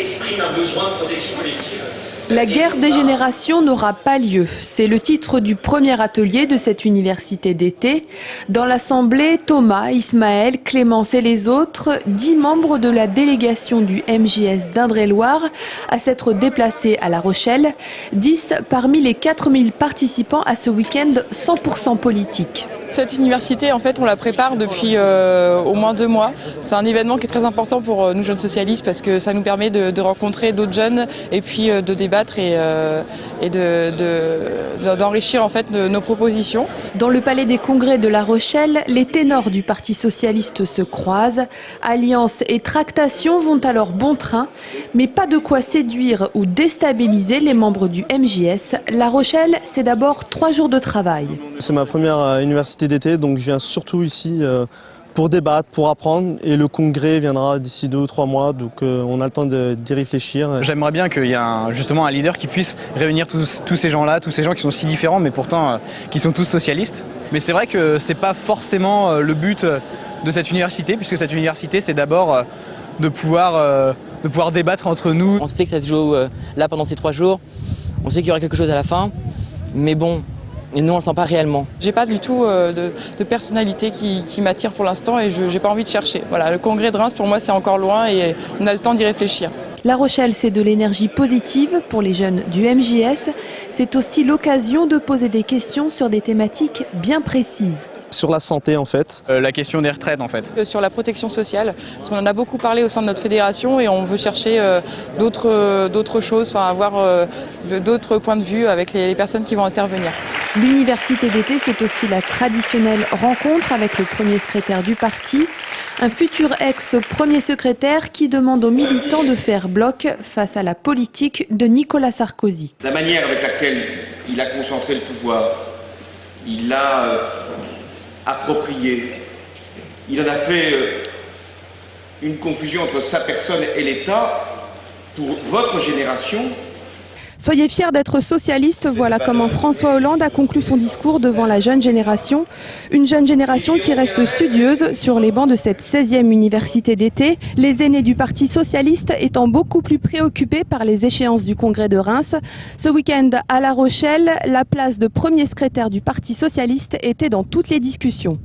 expriment un besoin de protection collective. La guerre des générations n'aura pas lieu. C'est le titre du premier atelier de cette université d'été. Dans l'assemblée, Thomas, Ismaël, Clémence et les autres, 10 membres de la délégation du MJS d'Indre-et-Loire, à s'être déplacés à La Rochelle, 10 parmi les 4000 participants à ce week-end 100% politique. Cette université, en fait, on la prépare depuis au moins 2 mois. C'est un événement qui est très important pour nous jeunes socialistes parce que ça nous permet de rencontrer d'autres jeunes et puis de débattre et d'enrichir en fait nos propositions. Dans le palais des congrès de La Rochelle, les ténors du Parti socialiste se croisent. Alliance et tractation vont alors bon train, mais pas de quoi séduire ou déstabiliser les membres du MJS. La Rochelle, c'est d'abord 3 jours de travail. C'est ma première université d'été, donc je viens surtout ici pour débattre, pour apprendre, et le congrès viendra d'ici 2 ou 3 mois, donc on a le temps d'y réfléchir. J'aimerais bien qu'il y ait justement un leader qui puisse réunir tous ces gens-là, tous ces gens qui sont si différents, mais pourtant qui sont tous socialistes. Mais c'est vrai que c'est pas forcément le but de cette université, puisque cette université, c'est d'abord de pouvoir débattre entre nous. On sait que ça se joue là pendant ces 3 jours, on sait qu'il y aura quelque chose à la fin, mais bon, et nous on le sent pas réellement. J'ai pas du tout de personnalité qui m'attire pour l'instant et j'ai pas envie de chercher. Voilà, le congrès de Reims pour moi c'est encore loin et on a le temps d'y réfléchir. La Rochelle, c'est de l'énergie positive pour les jeunes du MJS. C'est aussi l'occasion de poser des questions sur des thématiques bien précises. Sur la santé en fait. La question des retraites en fait. Sur la protection sociale, parce qu'on en a beaucoup parlé au sein de notre fédération et on veut chercher d'autres choses, enfin avoir d'autres points de vue avec les personnes qui vont intervenir. L'université d'été, c'est aussi la traditionnelle rencontre avec le premier secrétaire du parti, un futur ex-premier secrétaire qui demande aux militants de faire bloc face à la politique de Nicolas Sarkozy. La manière avec laquelle il a concentré le pouvoir, il l'a approprié, il en a fait une confusion entre sa personne et l'État. Pour votre génération, Soyez fiers d'être socialiste, voilà comment François Hollande a conclu son discours devant la jeune génération. Une jeune génération qui reste studieuse sur les bancs de cette 16e université d'été. Les aînés du Parti socialiste étant beaucoup plus préoccupés par les échéances du congrès de Reims. Ce week-end à La Rochelle, la place de premier secrétaire du Parti socialiste était dans toutes les discussions.